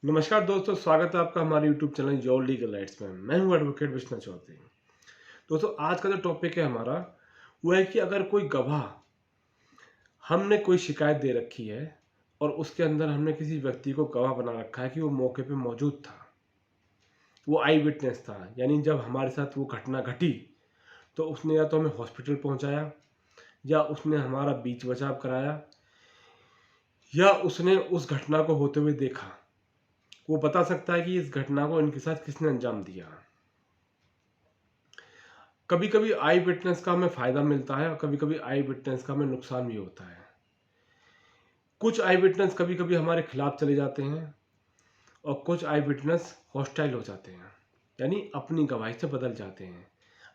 नमस्कार दोस्तों, स्वागत है आपका हमारे YouTube channel your legal rights में। मैं हूं एडवोकेट विष्णु चौधरी। दोस्तों, आज का जो टॉपिक है हमारा वो है कि अगर कोई गवाह, हमने कोई शिकायत दे रखी है और उसके अंदर हमने किसी व्यक्ति को गवाह बना रखा है कि वो मौके पे मौजूद था, वो आई विटनेस था, यानी जब हमारे साथ वो घटना घटी तो उसने या तो हमें हॉस्पिटल पहुंचाया, या उसने हमारा बीच बचाव कराया, या उसने उस घटना को होते हुए देखा। वो बता सकता है कि इस घटना को इनके साथ किसने अंजाम दिया। कभी कभी आई विटनेस का हमें फायदा मिलता है और कभी कभी आई विटनेस का हमें नुकसान भी होता है। कुछ आई विटनेस कभी कभी हमारे खिलाफ चले जाते हैं और कुछ आई विटनेस हॉस्टाइल हो जाते हैं, यानी अपनी गवाही से बदल जाते हैं।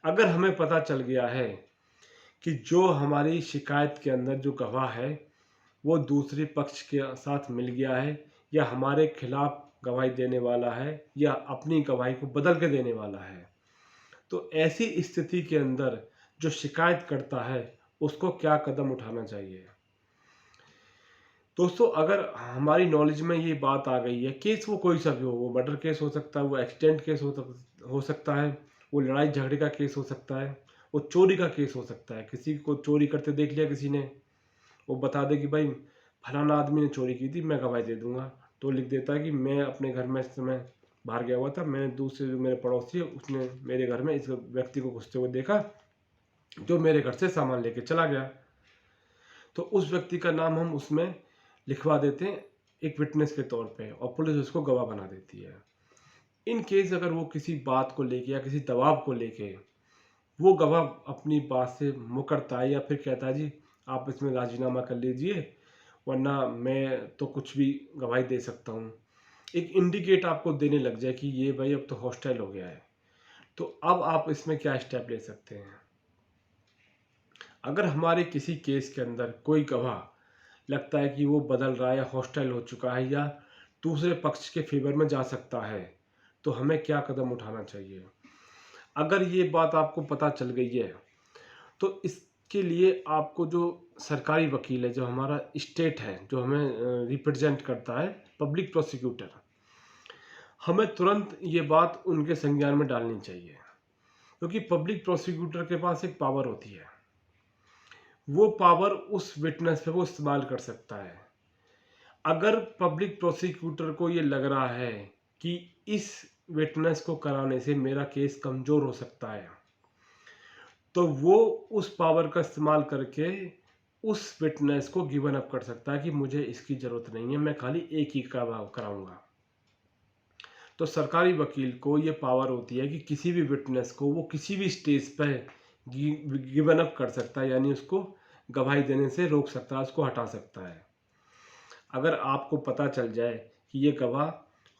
अगर हमें पता चल गया है कि जो हमारी शिकायत के अंदर जो गवाह है वो दूसरे पक्ष के साथ मिल गया है, या हमारे खिलाफ गवाही देने वाला है, या अपनी गवाही को बदल के देने वाला है, तो ऐसी स्थिति के अंदर जो शिकायत करता है उसको क्या कदम उठाना चाहिए। दोस्तों, अगर हमारी नॉलेज में ये बात आ गई है, केस वो कोई सा भी हो, वो मर्डर केस हो सकता है, वो एक्सीडेंट केस हो सकता है, वो लड़ाई झगड़े का केस हो सकता है, वो चोरी का केस हो सकता है। किसी को चोरी करते देख लिया किसी ने, वो बता दे कि भाई फलाना आदमी ने चोरी की थी, मैं गवाही दे दूंगा, तो लिख देता है कि मैं अपने घर में इस समय बाहर गया हुआ था, मैंने दूसरे जो मेरे पड़ोसी है उसने मेरे घर में इस व्यक्ति को घुसते हुए देखा, जो मेरे घर से सामान लेके चला गया। तो उस व्यक्ति का नाम हम उसमें लिखवा देते हैं एक विटनेस के तौर पे, और पुलिस उसको गवाह बना देती है। इन केस अगर वो किसी बात को लेके या किसी दबाव को लेके वो गवाह अपनी बात से मुकरता है, या फिर कहता है जी आप इसमें राजीनामा कर लीजिए, वरना मैं तो कुछ भी गवाही दे सकता हूँ, एक इंडिकेट आपको देने लग जाए कि ये भाई अब तो हॉस्टाइल हो गया है, तो अब आप इसमें क्या स्टेप ले सकते हैं। अगर हमारे किसी केस के अंदर कोई गवाह लगता है कि वो बदल रहा है या हॉस्टाइल हो चुका है या दूसरे पक्ष के फेवर में जा सकता है, तो हमें क्या कदम उठाना चाहिए। अगर ये बात आपको पता चल गई है तो इसके लिए आपको जो सरकारी वकील है, जो हमारा स्टेट है, जो हमें रिप्रेजेंट करता है, पब्लिक प्रोसिक्यूटर, हमें तुरंत ये बात उनके संज्ञान में डालनी चाहिए, क्योंकि पब्लिक प्रोसिक्यूटर के पास एक पावर होती है। वो पावर उस विटनेस पे वो इस्तेमाल कर सकता है। अगर पब्लिक प्रोसिक्यूटर को ये लग रहा है कि इस विटनेस को कराने से मेरा केस कमज़ोर हो सकता है, तो वो उस पावर का इस्तेमाल करके उस विटनेस को गिवन अप कर सकता है कि मुझे इसकी ज़रूरत नहीं है, मैं खाली एक ही कराऊंगा। तो सरकारी वकील को ये पावर होती है कि किसी भी विटनेस को वो किसी भी स्टेज पर गिवन अप कर सकता है, यानी उसको गवाही देने से रोक सकता है, उसको हटा सकता है। अगर आपको पता चल जाए कि ये गवाह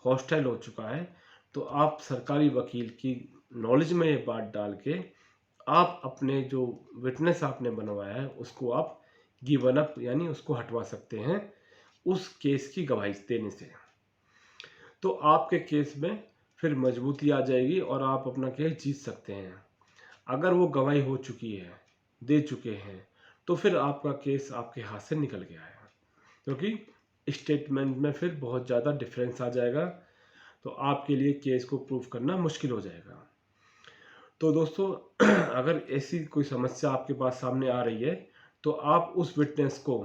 हॉस्टाइल हो चुका है, तो आप सरकारी वकील की नॉलेज में ये बात डाल के आप अपने जो विटनेस आपने बनवाया है उसको आप गिवन अप, यानी उसको हटवा सकते हैं उस केस की गवाही देने से। तो आपके केस में फिर मजबूती आ जाएगी और आप अपना केस जीत सकते हैं। अगर वो गवाही हो चुकी है, दे चुके हैं, तो फिर आपका केस आपके हाथ से निकल गया है, क्योंकि स्टेटमेंट में फिर बहुत ज़्यादा डिफरेंस आ जाएगा, तो आपके लिए केस को प्रूव करना मुश्किल हो जाएगा। तो दोस्तों, अगर ऐसी कोई समस्या आपके पास सामने आ रही है तो आप उस विटनेस को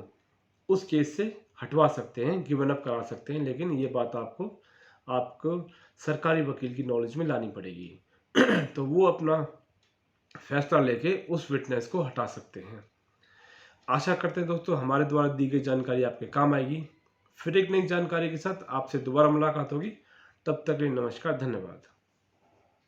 उस केस से हटवा सकते हैं, गिवन अप करा सकते हैं, लेकिन ये बात आपको आपको सरकारी वकील की नॉलेज में लानी पड़ेगी। तो वो अपना फैसला लेके उस विटनेस को हटा सकते हैं। आशा करते हैं दोस्तों हमारे द्वारा दी गई जानकारी आपके काम आएगी। फिर एक नई जानकारी के साथ आपसे दोबारा मुलाकात होगी। तब तक के लिए नमस्कार, धन्यवाद।